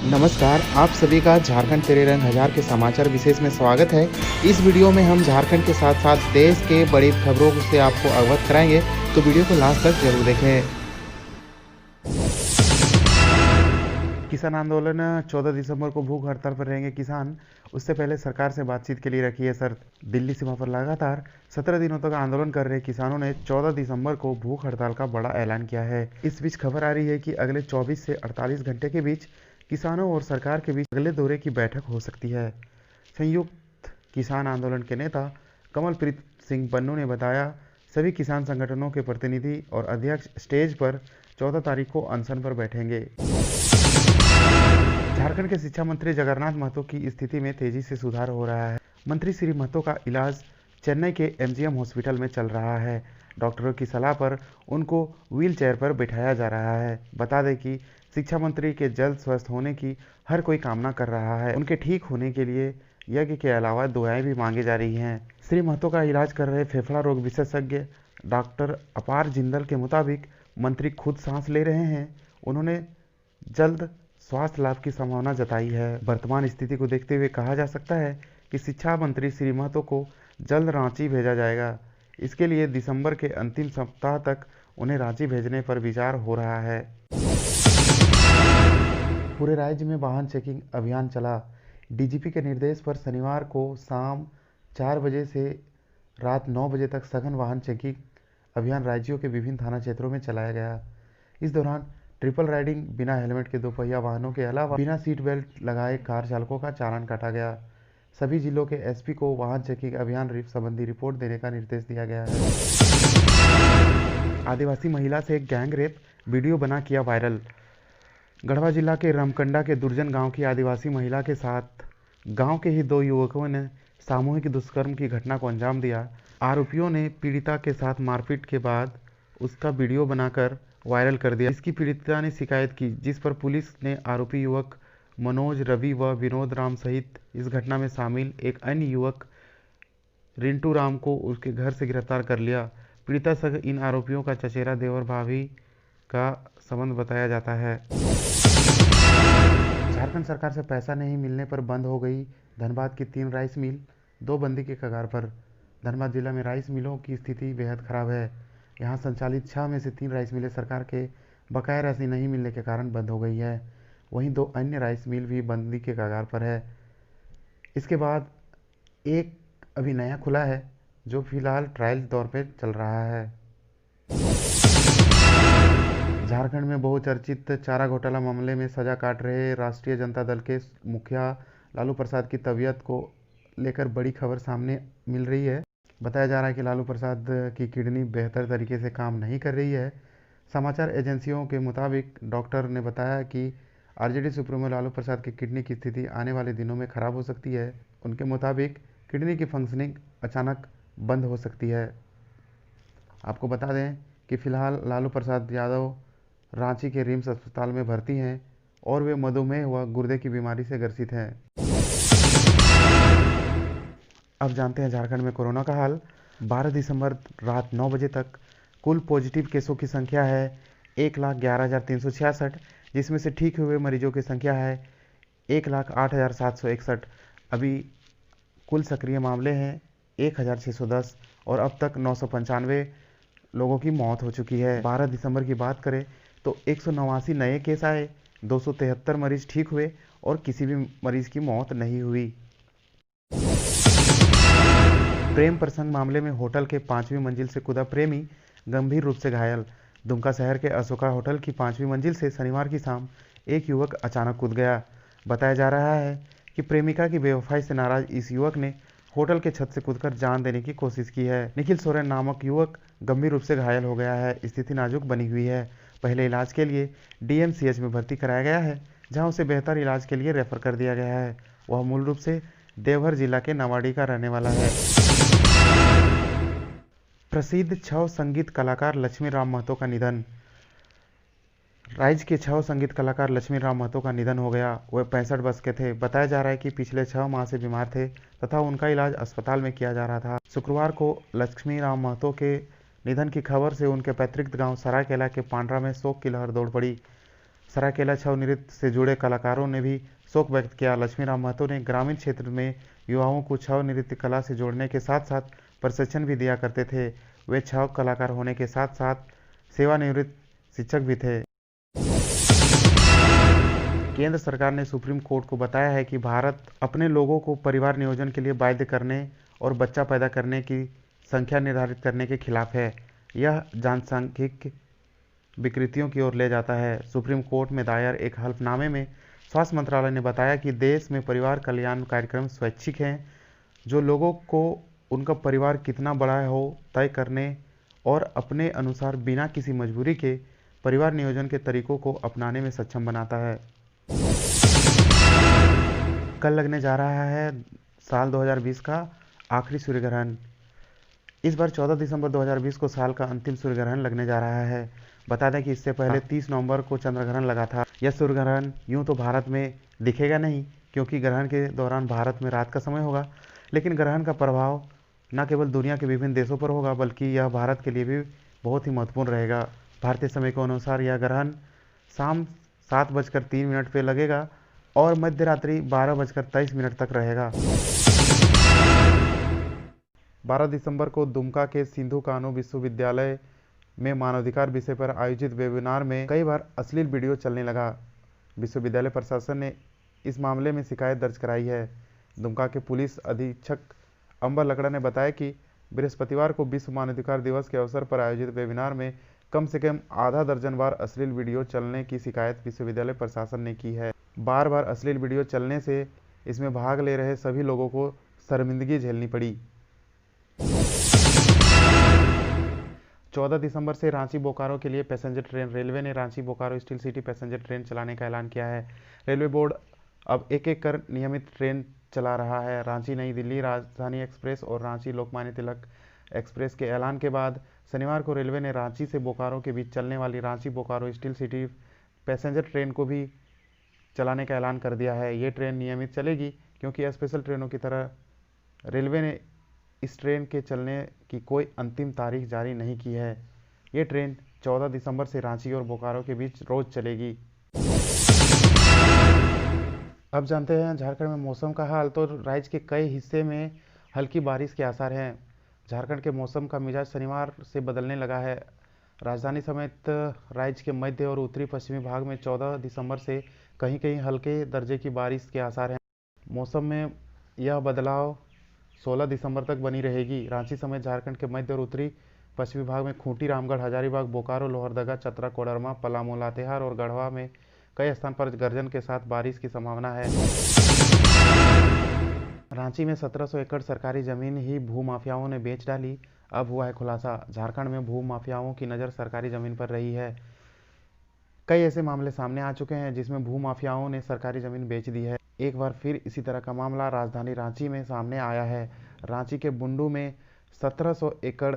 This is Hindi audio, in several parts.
नमस्कार, आप सभी का झारखंड तेरे रंग हजार के समाचार विशेष में स्वागत है। इस वीडियो में हम झारखंड के साथ-साथ देश के बड़ी खबरों से आपको अवगत कराएंगे, तो वीडियो को लास्ट तक जरूर देखें। किसान आंदोलन 14 दिसंबर को भूख हड़ताल पर रहेंगे किसान। उससे पहले सरकार से बातचीत के लिए रखी है शर्त। दिल्ली सीमा पर लगातार 17 दिनों तक आंदोलन कर रहे किसानों ने 14 दिसंबर को भूख हड़ताल का बड़ा ऐलान किया है। इस बीच खबर आ रही है कि अगले 24 से 48 घंटे के बीच किसानों और सरकार के बीच अगले दौरे की बैठक हो सकती है। संयुक्त किसान आंदोलन के नेता कमलप्रीत सिंह पन्नू ने बताया, सभी किसान संगठनों के प्रतिनिधि और अध्यक्ष स्टेज पर 14 तारीख को अनशन पर बैठेंगे। झारखंड के शिक्षा मंत्री जगन्नाथ महतो की स्थिति में तेजी से सुधार हो रहा है। मंत्री श्री महतो का इलाज चेन्नई के एमजीएम हॉस्पिटल में चल रहा है। डॉक्टरों की सलाह पर उनको व्हील चेयर पर बिठाया जा रहा है। बता दें कि शिक्षा मंत्री के जल्द स्वस्थ होने की हर कोई कामना कर रहा है। उनके ठीक होने के लिए यज्ञ के अलावा दुआएं भी मांगी जा रही हैं। श्री महतो का इलाज कर रहे फेफड़ा रोग विशेषज्ञ डॉक्टर अपार जिंदल के मुताबिक मंत्री खुद सांस ले रहे हैं। उन्होंने जल्द स्वास्थ्य लाभ की संभावना जताई है। वर्तमान स्थिति को देखते हुए कहा जा सकता है कि शिक्षा मंत्री श्री महतो को जल्द रांची भेजा जाएगा। इसके लिए दिसंबर के अंतिम सप्ताह तक उन्हें रांची भेजने पर विचार हो रहा है। पूरे राज्य में वाहन चेकिंग अभियान चला। डीजीपी के निर्देश पर शनिवार को शाम 4 बजे से रात 9 बजे तक सघन वाहन चेकिंग अभियान राज्यों के विभिन्न थाना क्षेत्रों में चलाया गया। इस दौरान ट्रिपल राइडिंग, बिना हेलमेट के दोपहिया वाहनों के अलावा बिना सीट बेल्ट लगाए कार चालकों का चालान काटा गया। सभी जिलों के एसपी को वाहन चेकिंग अभियान संबंधी रिपोर्ट देने का निर्देश दिया गया है। आदिवासी महिला से एक गैंग रेप वीडियो बना किया वायरल। गढ़वा जिला के रामकंडा के दुर्जन गांव की आदिवासी महिला के साथ गांव के ही 2 युवकों ने सामूहिक दुष्कर्म की घटना को अंजाम दिया। आरोपियों ने पीड़िता के साथ मारपीट के बाद उसका वीडियो बनाकर वायरल कर दिया। इसकी पीड़िता ने शिकायत की, जिस पर पुलिस ने आरोपी युवक मनोज, रवि व विनोद राम सहित इस घटना में शामिल एक अन्य युवक रिंटू राम को उसके घर से गिरफ्तार कर लिया। पीड़िता संग इन आरोपियों का चचेरा देवर भाभी का संबंध बताया जाता है। झारखंड सरकार से पैसा नहीं मिलने पर बंद हो गई धनबाद की 3 राइस मिल, 2 बंदी के कगार पर। धनबाद जिला में राइस मिलों की स्थिति बेहद खराब है। यहाँ संचालित 6 में से 3 राइस मिलें सरकार के बकाया राशि नहीं मिलने के कारण बंद हो गई है। वहीं 2 अन्य राइस मिल भी बंदी के कगार पर है। इसके बाद एक अभी नया खुला है, जो फिलहाल ट्रायल तौर पे चल रहा है। झारखंड में बहुचर्चित चारा घोटाला मामले में सजा काट रहे राष्ट्रीय जनता दल के मुखिया लालू प्रसाद की तबीयत को लेकर बड़ी खबर सामने मिल रही है। बताया जा रहा है कि लालू प्रसाद की किडनी बेहतर तरीके से काम नहीं कर रही है। समाचार एजेंसियों के मुताबिक डॉक्टर ने बताया कि आरजेडी सुप्रीमो लालू प्रसाद की किडनी की स्थिति आने वाले दिनों में खराब हो सकती है। उनके मुताबिक किडनी की फंक्शनिंग अचानक बंद हो सकती है। आपको बता दें कि फिलहाल लालू प्रसाद यादव रांची के रिम्स अस्पताल में भर्ती हैं और वे मधुमेह व गुर्दे की बीमारी से ग्रसित हैं। अब जानते हैं झारखंड में कोरोना का हाल। 12 दिसंबर रात 9 बजे तक कुल पॉजिटिव केसों की संख्या है 1,11,366, जिसमें से ठीक हुए मरीजों की संख्या है 1,08,761। अभी कुल सक्रिय मामले हैं 1,610 और अब तक 995 लोगों की मौत हो चुकी है। 12 दिसंबर की बात करें तो 189 नए केस आए, 273 मरीज ठीक हुए और किसी भी मरीज की मौत नहीं हुई। प्रेम प्रसंग मामले में होटल के 5वीं मंजिल से कूदा प्रेमी, गंभीर रूप से घायल। दुमका शहर के अशोका होटल की 5वीं मंजिल से शनिवार की शाम एक युवक अचानक कूद गया। बताया जा रहा है कि प्रेमिका की बेवफाई से नाराज इस युवक ने होटल के छत से कूदकर जान देने की कोशिश की है। निखिल सोरेन नामक युवक गंभीर रूप से घायल हो गया है। स्थिति नाजुक बनी हुई है। पहले इलाज के लिए डीएमसीएच में भर्ती कराया गया है, जहां उसे बेहतर इलाज के लिए रेफर कर दिया गया है। वह मूल रूप से देवघर जिला के नवाड़ी का रहने वाला है। प्रसिद्ध छऊ संगीत कलाकार लक्ष्मी राम महतो का निधन। राज्य के छऊ संगीत कलाकार लक्ष्मी राम महतो का निधन हो गया। वे 65 वर्ष के थे। बताया जा रहा है कि पिछले 6 माह से बीमार थे तथा उनका इलाज अस्पताल में किया जा रहा था। शुक्रवार को लक्ष्मी राम महतो के निधन की खबर से उनके पैतृक गांव सरायकेला के पांड्रा में शोक की लहर दौड़ पड़ी। सरायकेला छऊ नृत्य से जुड़े कलाकारों ने भी शोक व्यक्त किया। लक्ष्मीराम महतो ने ग्रामीण क्षेत्र में युवाओं को छऊ नृत्य कला से जोड़ने के साथ साथ प्रशिक्षण भी दिया करते थे। वे छऊ कलाकार होने के साथ साथ सेवानिवृत्त शिक्षक भी थे। केंद्र सरकार ने सुप्रीम कोर्ट को बताया है कि भारत अपने लोगों को परिवार नियोजन के लिए बाध्य करने और बच्चा पैदा करने की संख्या निर्धारित करने के खिलाफ है। यह जनसांख्यिक विकृतियों की ओर ले जाता है। सुप्रीम कोर्ट में दायर एक हलफनामे में स्वास्थ्य मंत्रालय ने बताया कि देश में परिवार कल्याण कार्यक्रम स्वैच्छिक हैं, जो लोगों को उनका परिवार कितना बड़ा हो तय करने और अपने अनुसार बिना किसी मजबूरी के परिवार नियोजन के तरीकों को अपनाने में सक्षम बनाता है। कल लगने जा रहा है साल 2020 का आखिरी सूर्य ग्रहण। इस बार 14 दिसंबर 2020 को साल का अंतिम सूर्य ग्रहण लगने जा रहा है। बता दें कि इससे पहले 30 नवंबर को चंद्र ग्रहण लगा था। यह सूर्य ग्रहण यूं तो भारत में दिखेगा नहीं, क्योंकि ग्रहण के दौरान भारत में रात का समय होगा, लेकिन ग्रहण का प्रभाव न केवल दुनिया के विभिन्न देशों पर होगा, बल्कि यह भारत के लिए भी बहुत ही महत्वपूर्ण रहेगा। भारतीय समय के अनुसार यह ग्रहण शाम 7:03 पर लगेगा और मध्य रात्रि 12:23 तक रहेगा। 12 दिसंबर को दुमका के सिंधु कानू विश्वविद्यालय में मानवाधिकार विषय पर आयोजित वेबिनार में कई बार अश्लील वीडियो चलने लगा। विश्वविद्यालय प्रशासन ने इस मामले में शिकायत दर्ज कराई है। दुमका के पुलिस अधीक्षक अंबर लकड़ा ने बताया कि बृहस्पतिवार को विश्व मानवाधिकार दिवस के अवसर पर आयोजित वेबिनार में कम से कम आधा दर्जन बार अश्लील वीडियो चलने की शिकायत विश्वविद्यालय प्रशासन ने की है। बार बार अश्लील वीडियो चलने से इसमें भाग ले रहे सभी लोगों को शर्मिंदगी झेलनी पड़ी। 14 दिसंबर से रांची बोकारो के लिए पैसेंजर ट्रेन। रेलवे ने Ranchi Bokaro steel city passenger train चलाने का ऐलान किया है। रेलवे बोर्ड अब एक एक कर नियमित ट्रेन चला रहा है। रांची नई दिल्ली राजधानी एक्सप्रेस और रांची लोकमान्य तिलक एक्सप्रेस के ऐलान के बाद शनिवार को रेलवे ने रांची से बोकारो के बीच चलने वाली Ranchi Bokaro steel city passenger train को भी चलाने का ऐलान कर दिया है। ये ट्रेन नियमित चलेगी, क्योंकि स्पेशल ट्रेनों की तरह रेलवे ने इस ट्रेन के चलने की कोई अंतिम तारीख जारी नहीं की है। ये ट्रेन 14 दिसंबर से रांची और बोकारो के बीच रोज चलेगी। अब जानते हैं झारखंड में मौसम का हाल। तो राज्य के कई हिस्से में हल्की बारिश के आसार हैं। झारखंड के मौसम का मिजाज शनिवार से बदलने लगा है। राजधानी समेत राज्य के मध्य और उत्तरी पश्चिमी भाग में 14 दिसंबर से कहीं कहीं हल्के दर्जे की बारिश के आसार हैं। मौसम में यह बदलाव 16 दिसंबर तक बनी रहेगी। रांची समेत झारखंड के मध्य और उत्तरी पश्चिमी भाग में खूंटी, रामगढ़, हजारीबाग, बोकारो, लोहरदगा, चतरा, कोडरमा, पलामू, लातेहार और गढ़वा में कई स्थान पर गर्जन के साथ बारिश की संभावना है। रांची में 1700 एकड़ सरकारी जमीन ही भूमाफियाओं ने बेच डाली। अब हुआ है खुलासा। झारखंड में भूमाफियाओं की नज़र सरकारी जमीन पर रही है। कई ऐसे मामले सामने आ चुके हैं जिसमें भूमाफियाओं ने सरकारी जमीन बेच दी है। एक बार फिर इसी तरह का मामला राजधानी रांची में सामने आया है। रांची के बुंडू में 1700 एकड़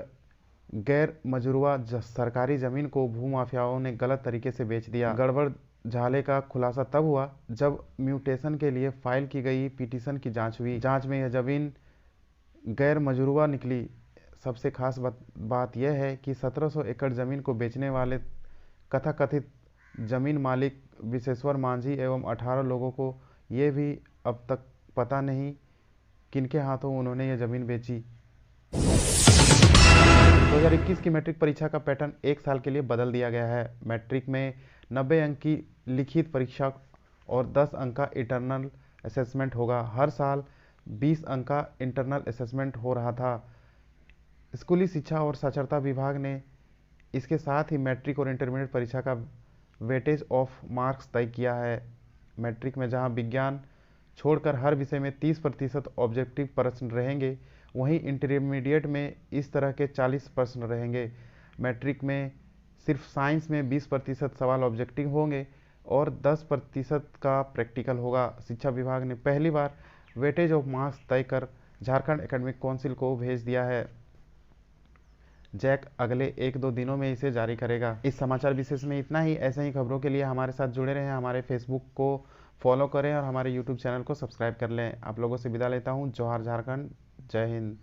गैर मजरूआ सरकारी जमीन को भूमाफियाओं ने गलत तरीके से बेच दिया। गड़बड़ झाले का खुलासा तब हुआ जब म्यूटेशन के लिए फाइल की गई पिटीशन की जांच हुई। जांच में यह जमीन गैर मजरूआ निकली। सबसे खास बात यह है कि 1700 एकड़ जमीन को बेचने वाले कथित जमीन मालिक विशेश्वर मांझी एवं 18 लोगों को ये भी अब तक पता नहीं किनके हाथों उन्होंने ये जमीन बेची। 2021 की मैट्रिक परीक्षा का पैटर्न एक साल के लिए बदल दिया गया है। मैट्रिक में 90 अंक की लिखित परीक्षा और 10 अंक का इंटरनल असेसमेंट होगा। हर साल 20 अंक का इंटरनल असेसमेंट हो रहा था। स्कूली शिक्षा और साक्षरता विभाग ने इसके साथ ही मैट्रिक और इंटरमीडिएट परीक्षा का वेटेज ऑफ मार्क्स तय किया है। मैट्रिक में जहां विज्ञान छोड़कर हर विषय में 30% ऑब्जेक्टिव प्रश्न रहेंगे, वहीं इंटरमीडिएट में इस तरह के 40 प्रश्न रहेंगे। मैट्रिक में सिर्फ साइंस में 20% सवाल ऑब्जेक्टिव होंगे और 10% का प्रैक्टिकल होगा। शिक्षा विभाग ने पहली बार वेटेज ऑफ मार्क्स तय कर झारखंड एकेडमिक काउंसिल को भेज दिया है। जैक अगले 1-2 दिनों में इसे जारी करेगा। इस समाचार विशेष में इतना ही। ऐसे ही खबरों के लिए हमारे साथ जुड़े रहें। हमारे फेसबुक को फॉलो करें और हमारे यूट्यूब चैनल को सब्सक्राइब कर लें। आप लोगों से विदा लेता हूं। जोहार झारखंड, जय हिंद।